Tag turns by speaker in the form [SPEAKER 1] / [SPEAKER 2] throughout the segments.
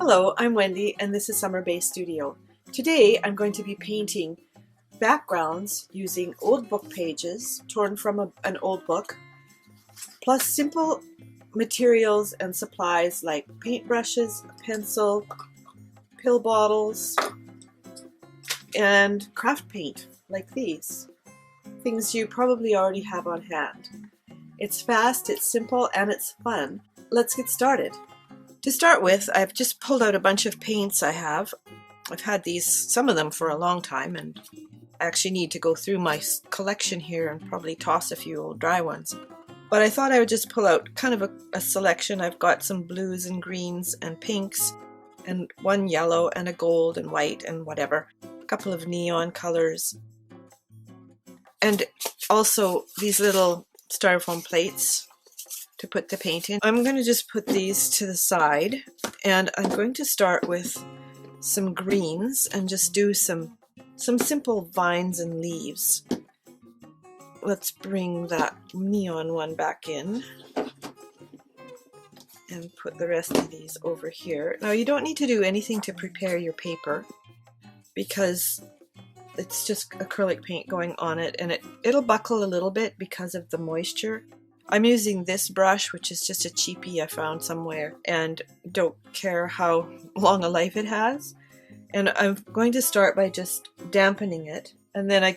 [SPEAKER 1] Hello, I'm Wendy and this is Summer Bay Studio. Today I'm going to be painting backgrounds using old book pages torn from an old book, plus simple materials and supplies like paintbrushes, a pencil, pill bottles, and craft paint like these. Things you probably already have on hand. It's fast, it's simple, and it's fun. Let's get started. To start with, I've just pulled out a bunch of paints I have. I've had some of them for a long time, and I actually need to go through my collection here and probably toss a few old dry ones. But I thought I would just pull out kind of a selection. I've got some blues and greens and pinks, and one yellow and a gold and white and whatever. A couple of neon colors. And also these little styrofoam plates to put the paint in. I'm going to just put these to the side, and I'm going to start with some greens and just do some simple vines and leaves. Let's bring that neon one back in and put the rest of these over here. Now you don't need to do anything to prepare your paper because it's just acrylic paint going on it, and it'll buckle a little bit because of the moisture. I'm using this brush, which is just a cheapie I found somewhere, and don't care how long a life it has. And I'm going to start by just dampening it, and then I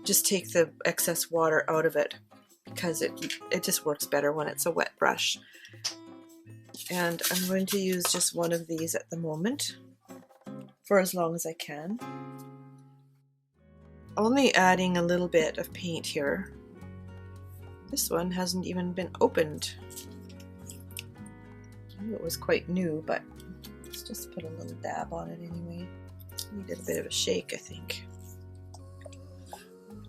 [SPEAKER 1] just take the excess water out of it because it just works better when it's a wet brush. And I'm going to use just one of these at the moment for as long as I can. Only adding a little bit of paint here. This one hasn't even been opened. I knew it was quite new, but let's just put a little dab on it anyway. Needed a bit of a shake, I think.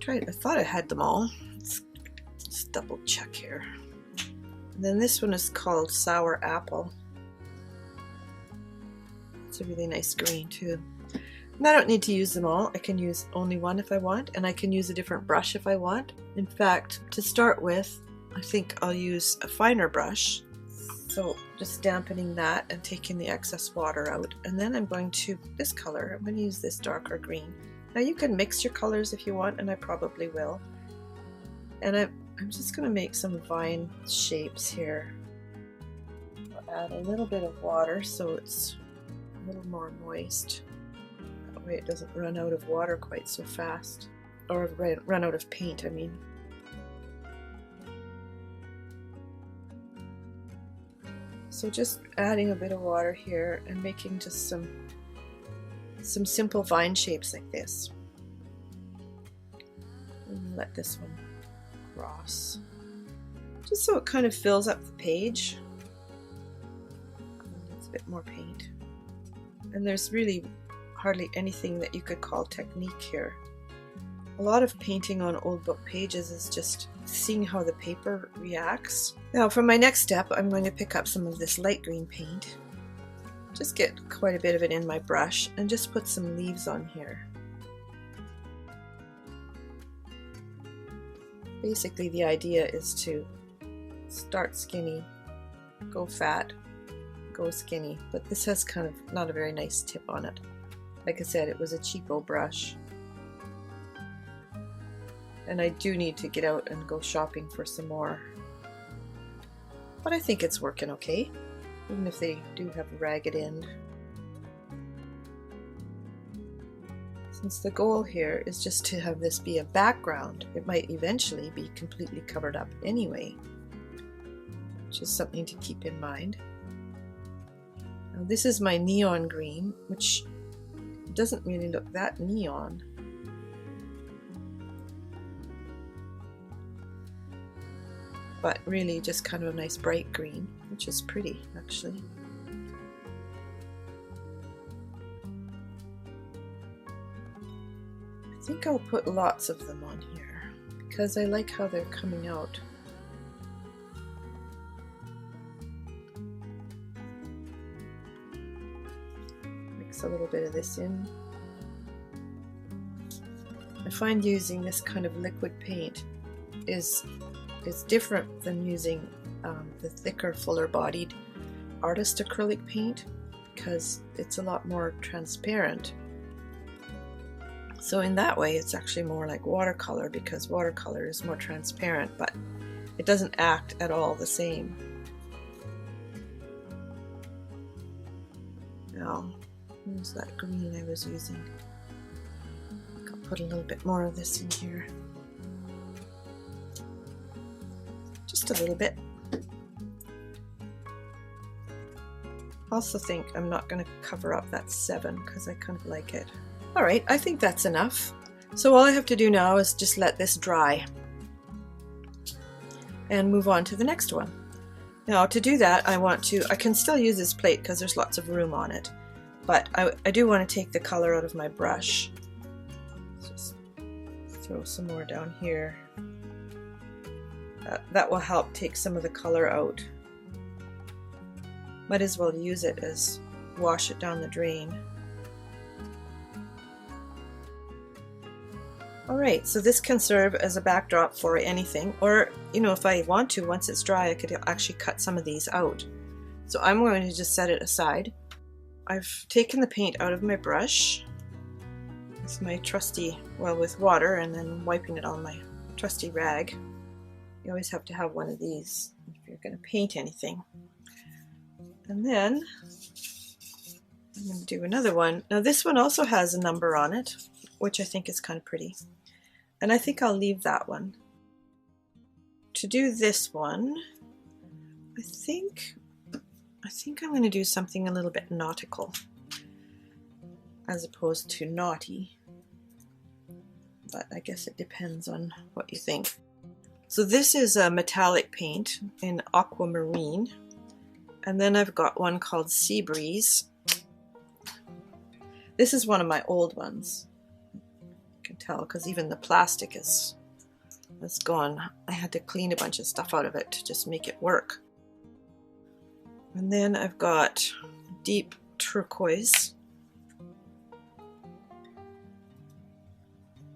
[SPEAKER 1] I thought I had them all. Let's just double check here. And then this one is called Sour Apple. It's a really nice green too. And I don't need to use them all. I can use only one if I want, and I can use a different brush if I want. In fact, to start with, I think I'll use a finer brush. So just dampening that and taking the excess water out. And then I'm going to, this color, I'm going to use this darker green. Now you can mix your colors if you want, and I probably will. And I'm just going to make some vine shapes here. I'll add a little bit of water so it's a little more moist. That way it doesn't run out of water quite so fast. Or run out of paint, I mean. So just adding a bit of water here and making just some simple vine shapes like this. And let this one cross. Just so it kind of fills up the page. Needs a bit more paint. And there's really hardly anything that you could call technique here. A lot of painting on old book pages is just seeing how the paper reacts. Now for my next step, I'm going to pick up some of this light green paint. Just get quite a bit of it in my brush and just put some leaves on here. Basically the idea is to start skinny, go fat, go skinny, but this has kind of not a very nice tip on it. Like I said, it was a cheapo brush. And I do need to get out and go shopping for some more. But I think it's working okay, even if they do have a ragged end. Since the goal here is just to have this be a background, it might eventually be completely covered up anyway, which is something to keep in mind. Now this is my neon green, which doesn't really look that neon. But really just kind of a nice bright green, which is pretty actually. I think I'll put lots of them on here because I like how they're coming out. Mix a little bit of this in. I find using this kind of liquid paint is different than using the thicker, fuller bodied artist acrylic paint, because it's a lot more transparent. So in that way it's actually more like watercolor, because watercolor is more transparent, but it doesn't act at all the same. Now, where's that green I was using? I'll put a little bit more of this in here. Just a little bit. Also think I'm not going to cover up that 7 because I kind of like it. Alright, I think that's enough. So all I have to do now is just let this dry and move on to the next one. Now to do that I can still use this plate because there's lots of room on it, but I do want to take the color out of my brush. Just throw some more down here. That will help take some of the color out. Might as well use it as wash it down the drain. Alright, so this can serve as a backdrop for anything, or you know, if I want to, once it's dry, I could actually cut some of these out. So I'm going to just set it aside. I've taken the paint out of my brush. It's my trusty, well, with water, and then wiping it on my trusty rag. You always have to have one of these if you're going to paint anything. And then I'm going to do another one. Now this one also has a number on it, which I think is kind of pretty. And I think I'll leave that one. To do this one, I think I'm going to do something a little bit nautical as opposed to naughty. But I guess it depends on what you think. So this is a metallic paint in aquamarine. And then I've got one called Sea Breeze. This is one of my old ones. You can tell because even the plastic is gone. I had to clean a bunch of stuff out of it to just make it work. And then I've got deep turquoise.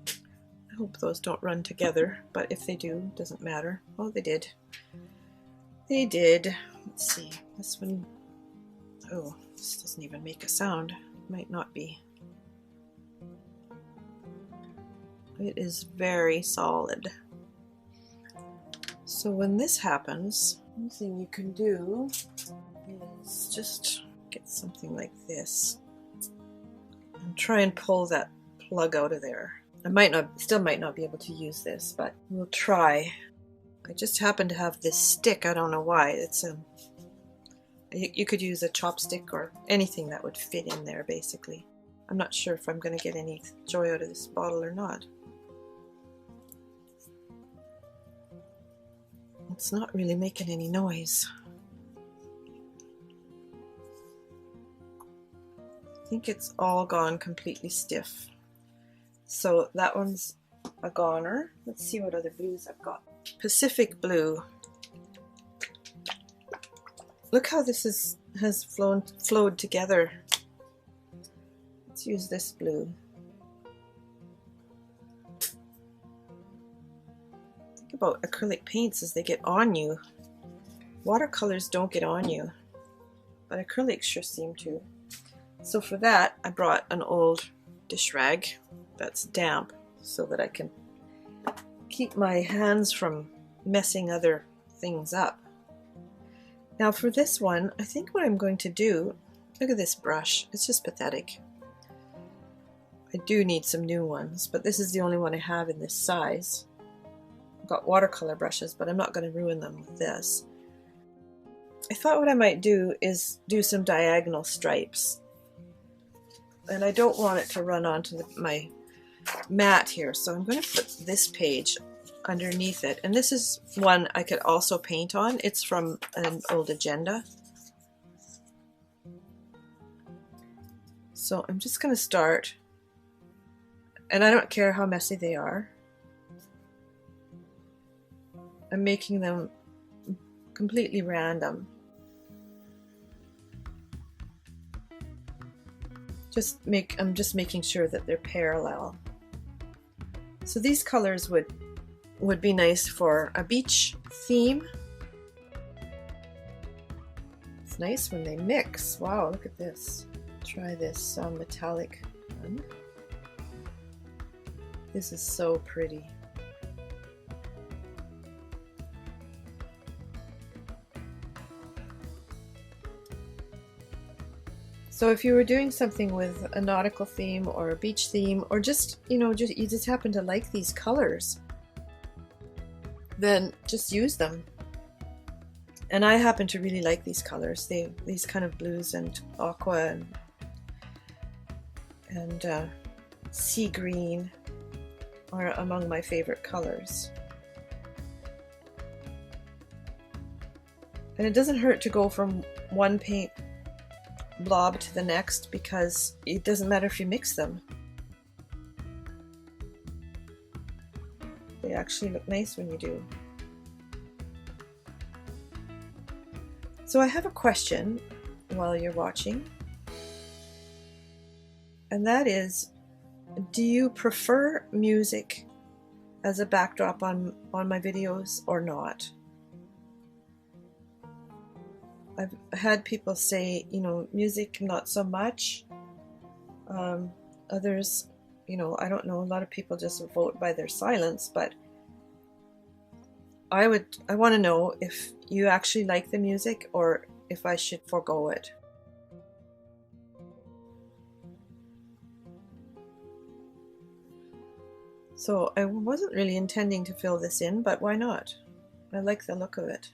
[SPEAKER 1] I hope those don't run together, but if they do, it doesn't matter. Oh, they did. They did. Let's see, this one, oh, this doesn't even make a sound. It might not be. It is very solid. So when this happens, one thing you can do is just get something like this and try and pull that plug out of there. I still might not be able to use this, but we'll try. I just happen to have this stick. I don't know why. It's you could use a chopstick or anything that would fit in there, basically. I'm not sure if I'm going to get any joy out of this bottle or not. It's not really making any noise. I think it's all gone completely stiff. So that one's a goner. Let's see what other blues I've got. Pacific blue. Look how this has flowed together. Let's use this blue. Think about acrylic paints as they get on you. Watercolors don't get on you, but acrylics sure seem to. So for that, I brought an old dish rag that's damp so that I can keep my hands from messing other things up. Now for this one, I think what I'm going to do, look at this brush, it's just pathetic. I do need some new ones, but this is the only one I have in this size. I've got watercolor brushes, but I'm not going to ruin them with this. I thought what I might do is do some diagonal stripes. And I don't want it to run onto my mat here, so I'm going to put this page underneath it. And this is one I could also paint on. It's from an old agenda. So I'm just going to start, and I don't care how messy they are. I'm making them completely random. I'm just making sure that they're parallel. So these colors would be nice for a beach theme. It's nice when they mix. Wow, look at this. Try this metallic one. This is so pretty. So if you were doing something with a nautical theme or a beach theme, or just, you know, you just happen to like these colors, then just use them. And I happen to really like these colors. These kind of blues and aqua and sea green are among my favorite colors. And it doesn't hurt to go from one paint blob to the next, because it doesn't matter if you mix them. They actually look nice when you do. So I have a question while you're watching, and that is, do you prefer music as a backdrop on my videos or not? I've had people say, you know, music not so much. Others, you know, I don't know, a lot of people just vote by their silence, but I want to know if you actually like the music or if I should forego it. So I wasn't really intending to fill this in, but why not? I like the look of it.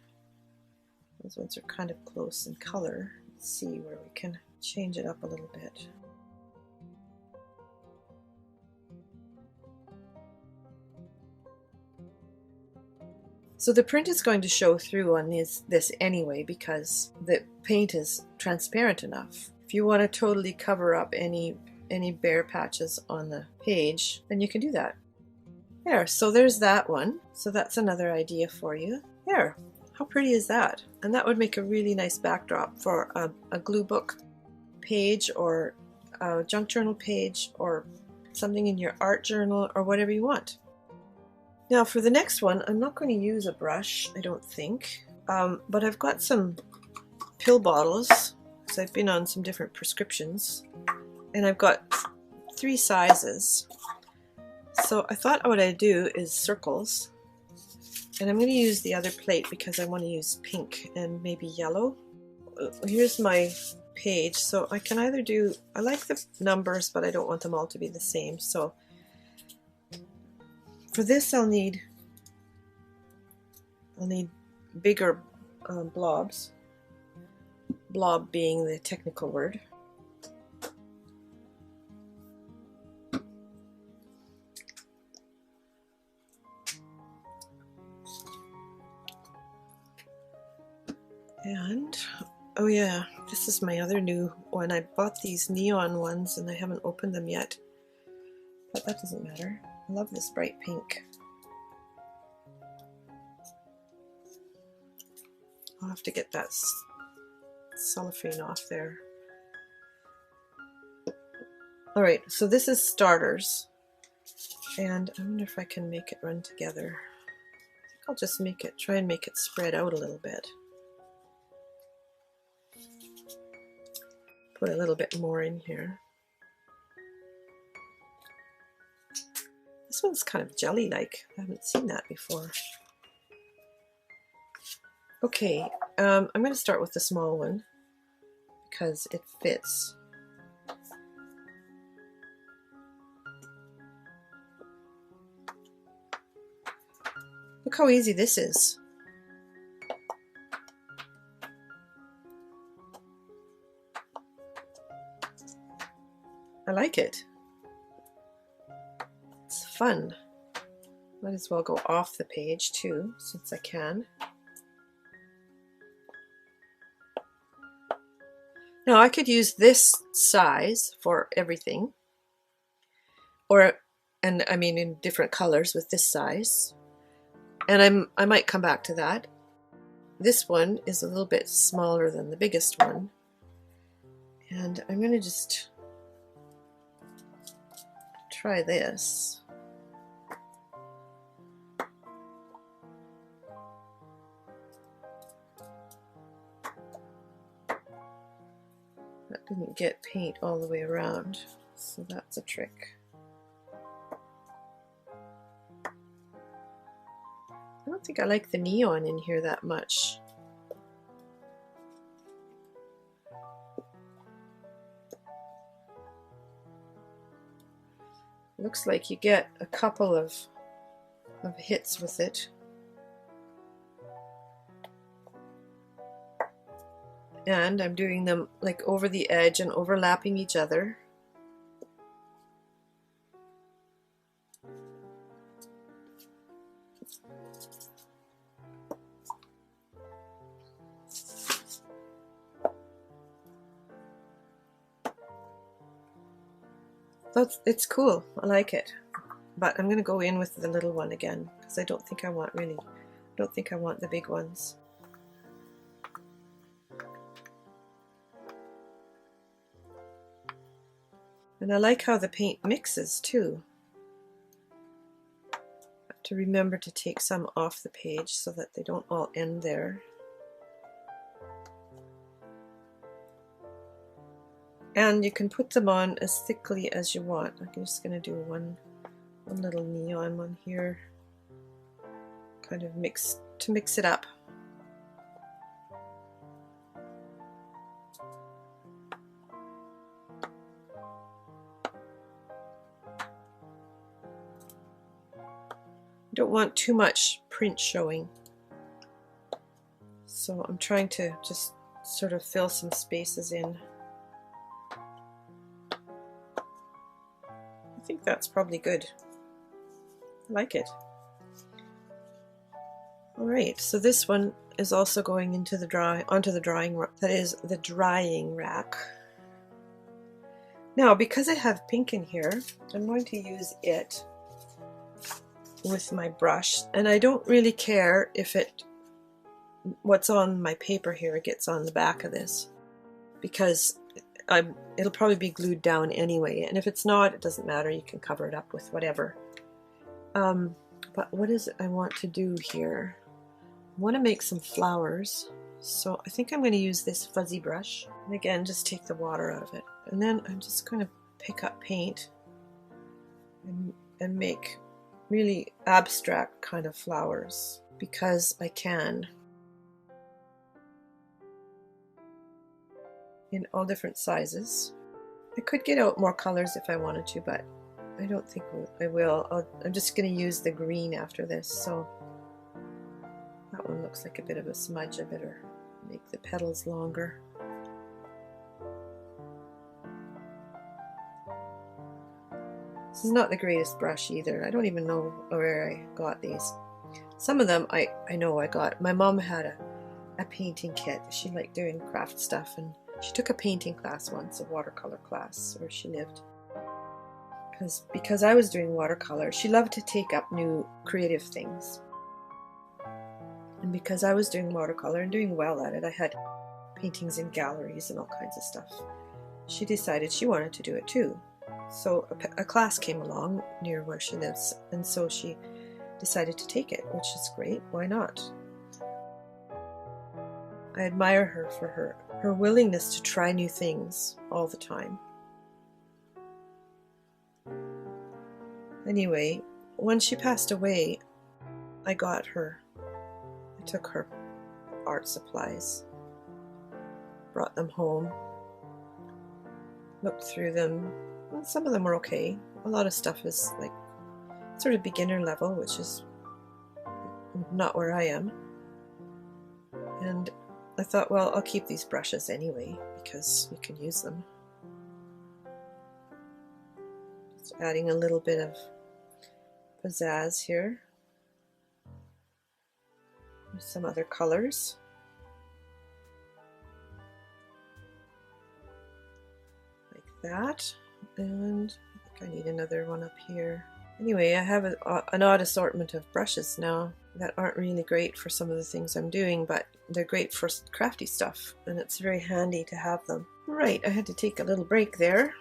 [SPEAKER 1] Those ones are kind of close in color. Let's see where we can change it up a little bit. So the print is going to show through on this anyway, because the paint is transparent enough. If you want to totally cover up any bare patches on the page, then you can do that. There, so there's that one. So that's another idea for you. There. How pretty is that? And that would make a really nice backdrop for a glue book page or a junk journal page or something in your art journal or whatever you want. Now for the next one, I'm not going to use a brush, I don't think, but I've got some pill bottles because I've been on some different prescriptions, and I've got 3 sizes. So I thought what I'd do is circles. And I'm going to use the other plate because I want to use pink and maybe yellow. Here's my page. So I can either do, I like the numbers, but I don't want them all to be the same. So for this I'll need bigger blobs. Blob being the technical word. And, oh yeah, this is my other new one. I bought these neon ones and I haven't opened them yet. But that doesn't matter. I love this bright pink. I'll have to get that cellophane off there. Alright, so this is starters. And I wonder if I can make it run together. I think I'll just try and make it spread out a little bit. Put a little bit more in here. This one's kind of jelly-like. I haven't seen that before. Okay, I'm going to start with the small one because it fits. Look how easy this is. I like it. It's fun. Might as well go off the page too, since I can. Now I could use this size for everything, and I mean in different colors with this size, and I might come back to that. This one is a little bit smaller than the biggest one, and I'm going to just try this. That didn't get paint all the way around, so that's a trick. I don't think I like the neon in here that much. Looks like you get a couple of hits with it. And I'm doing them like over the edge and overlapping each other. It's cool. I like it. But I'm going to go in with the little one again because I don't think I want the big ones. And I like how the paint mixes too. I have to remember to take some off the page so that they don't all end there. And you can put them on as thickly as you want. I'm just going to do one little neon one here, kind of mix it up. I don't want too much print showing, so I'm trying to just sort of fill some spaces in. I think that's probably good. I like it. Alright, so this one is also going into onto the drying rack. That is the drying rack. Now, because I have pink in here, I'm going to use it with my brush, and I don't really care if what's on my paper here gets on the back of this, because it'll probably be glued down anyway, and if it's not, it doesn't matter, you can cover it up with whatever. But what is it I want to do here? I want to make some flowers, so I think I'm going to use this fuzzy brush, and again just take the water out of it, and then I'm just going to pick up paint and make really abstract kind of flowers because I can, in all different sizes. I could get out more colors if I wanted to, but I don't think I will. I'm just going to use the green after this, so that one looks like a bit of a smudge. I better make the petals longer. This is not the greatest brush either. I don't even know where I got these. Some of them I know I got. My mom had a painting kit. She liked doing craft stuff, and she took a painting class once, a watercolor class, where she lived. Because I was doing watercolor, she loved to take up new creative things. And because I was doing watercolor and doing well at it, I had paintings in galleries and all kinds of stuff. She decided she wanted to do it too. So a class came along near where she lives, and so she decided to take it, which is great. Why not? I admire her for her willingness to try new things all the time. Anyway, when she passed away, I took her art supplies, brought them home, looked through them. Well, some of them were okay. A lot of stuff is like sort of beginner level, which is not where I am. And I thought, well, I'll keep these brushes anyway because you can use them. Just adding a little bit of pizzazz here. Some other colors. Like that. And I think I need another one up here. Anyway, I have an odd assortment of brushes now that aren't really great for some of the things I'm doing, but they're great for crafty stuff, and it's very handy to have them. Right, I had to take a little break there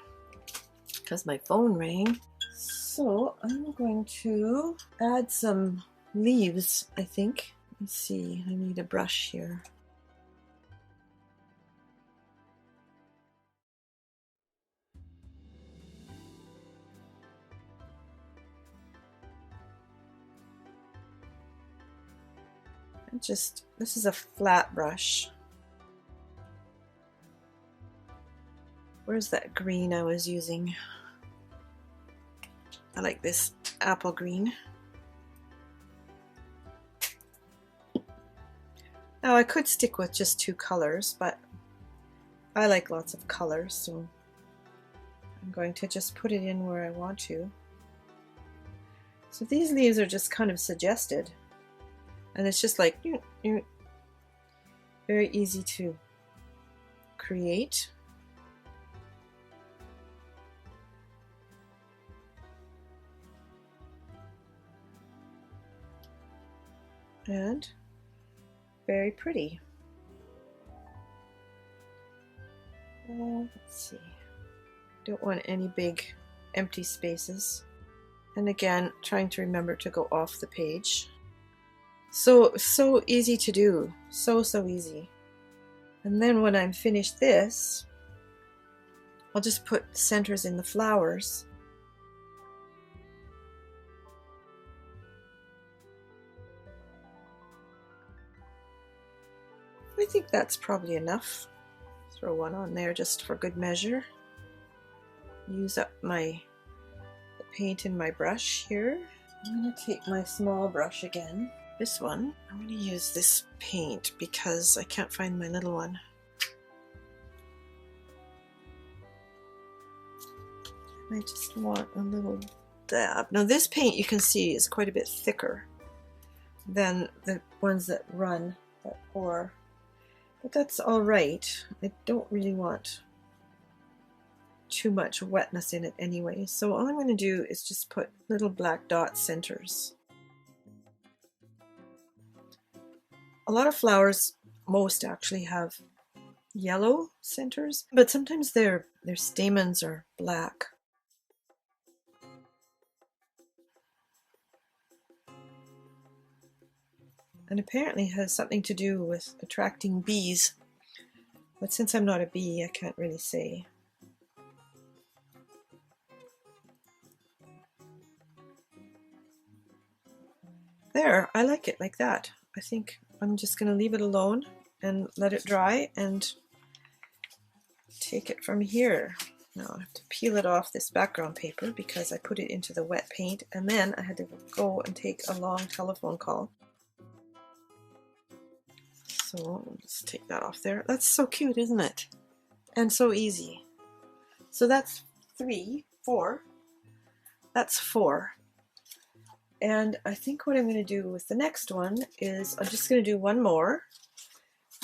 [SPEAKER 1] because my phone rang. So I'm going to add some leaves, I think. Let's see, I need a brush here. this is a flat brush. Where's that green I was using? I like this apple green. Now I could stick with just 2 colors, but I like lots of colors, so I'm going to just put it in where I want to. So these leaves are just kind of suggested, and it's just like very easy to create. And very pretty. Let's see. Don't want any big empty spaces. And again, trying to remember to go off the page. So easy to do. So easy. And then when I'm finished this, I'll just put centers in the flowers. I think that's probably enough. Throw one on there just for good measure. Use up the paint in my brush here. I'm going to take my small brush again. This one, I'm going to use this paint because I can't find my little one. I just want a little dab. Now this paint, you can see, is quite a bit thicker than the ones that pour. But that's all right. I don't really want too much wetness in it anyway. So all I'm going to do is just put little black dot centers. A lot of flowers, most actually, have yellow centers, but sometimes their stamens are black. And apparently has something to do with attracting bees. But since I'm not a bee, I can't really say. There, I like it like that. I think I'm just going to leave it alone and let it dry and take it from here. Now I have to peel it off this background paper because I put it into the wet paint, and then I had to go and take a long telephone call. So let's take that off there. That's so cute, isn't it? And so easy. So that's 4. That's 4. And I think what I'm going to do with the next one is I'm just going to do one more,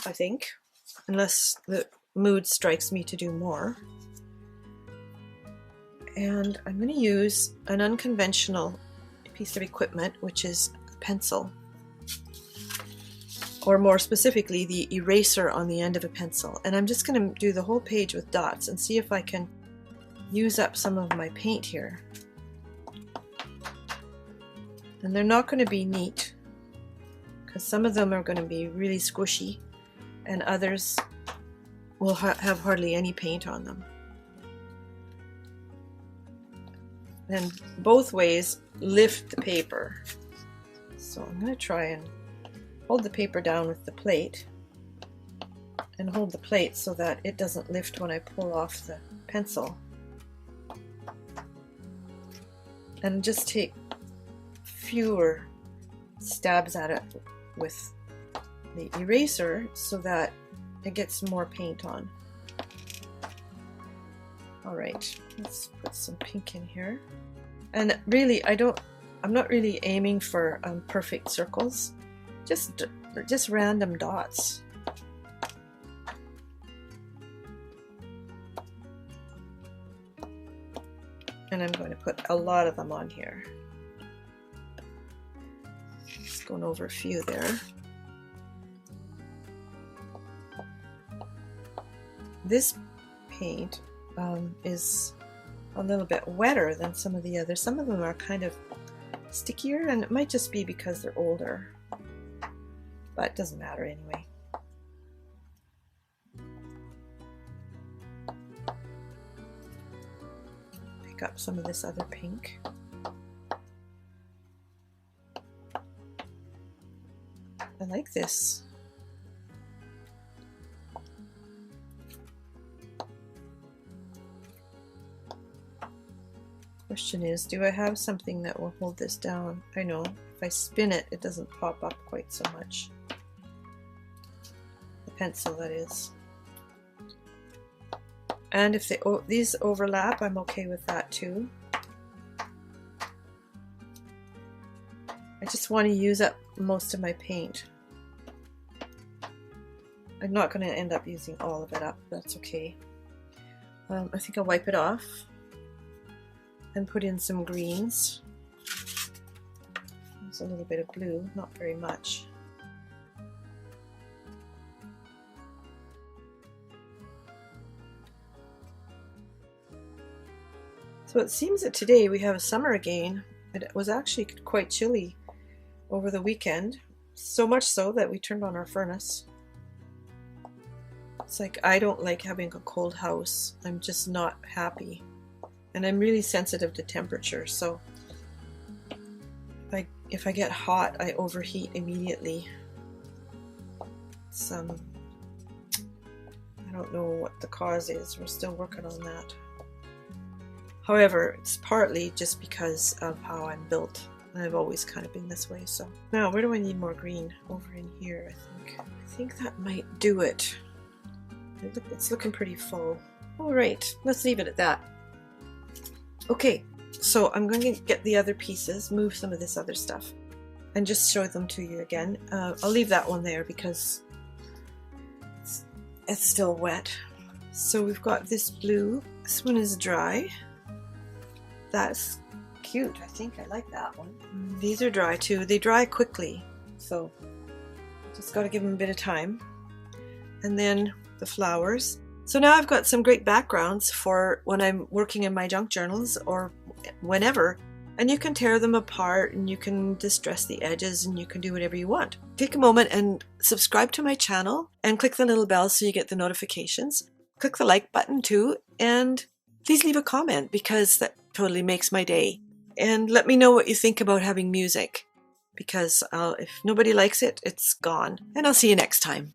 [SPEAKER 1] I think, unless the mood strikes me to do more. And I'm going to use an unconventional piece of equipment, which is a pencil. Or more specifically, the eraser on the end of a pencil. And I'm just going to do the whole page with dots and see if I can use up some of my paint here. And they're not going to be neat, because some of them are going to be really squishy, and others will have hardly any paint on them. And both ways lift the paper. So I'm going to try and hold the paper down with the plate and hold the plate so that it doesn't lift when I pull off the pencil. And just take fewer stabs at it with the eraser so that it gets more paint on. Alright, let's put some pink in here. And really, I'm not really aiming for perfect circles. Just random dots. And I'm going to put a lot of them on here. Just going over a few there. This paint is a little bit wetter than some of the others. Some of them are kind of stickier, and it might just be because they're older. But it doesn't matter anyway. Pick up some of this other pink. I like this. Question is, do I have something that will hold this down? I know, if I spin it, it doesn't pop up quite so much. The pencil, that is. And if these overlap, I'm okay with that too. I just want to use up most of my paint. I'm not going to end up using all of it up, but that's okay. I think I'll wipe it off and put in some greens. There's a little bit of blue, not very much. So it seems that today we have a summer again. It was actually quite chilly over the weekend, so much so that we turned on our furnace. It's like, I don't like having a cold house. I'm just not happy. And I'm really sensitive to temperature, so if I get hot, I overheat immediately. It's, I don't know what the cause is. We're still working on that. However, it's partly just because of how I'm built. I've always kind of been this way. So now, where do I need more green? Over in here, I think that might do it. It's looking pretty full. All right, let's leave it at that. Okay, so I'm going to get the other pieces, move some of this other stuff, and just show them to you again. I'll leave that one there because it's still wet. So we've got this blue. This one is dry. That's cute. I think I like that one. These are dry too. They dry quickly, so just got to give them a bit of time. And then the flowers. So now I've got some great backgrounds for when I'm working in my junk journals or whenever, and you can tear them apart and you can distress the edges and you can do whatever you want. Take a moment and subscribe to my channel and click the little bell so you get the notifications. Click the like button too, and please leave a comment because that totally makes my day. And let me know what you think about having music, because if nobody likes it, it's gone. And I'll see you next time.